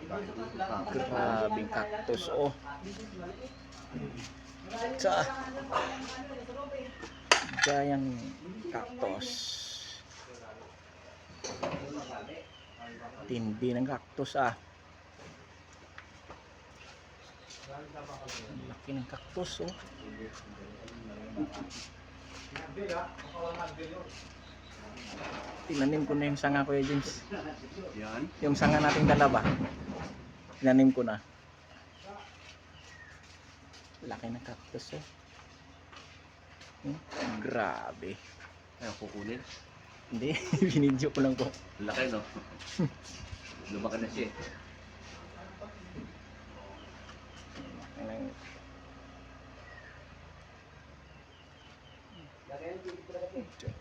Grabing cactus, oh. Sa giant cactus. Tindi ng cactus, ah. Laki ng cactus, oh. Tinanim ko na yung sanga, Kuya James. Yan. Yung sanga nating dalawa. Tinanim ko na. Laki ng cactus, oh. Grabe. Ayaw kukunin. Hindi, binidyo ko lang po. Laki, no? Lumaki na siya. Check.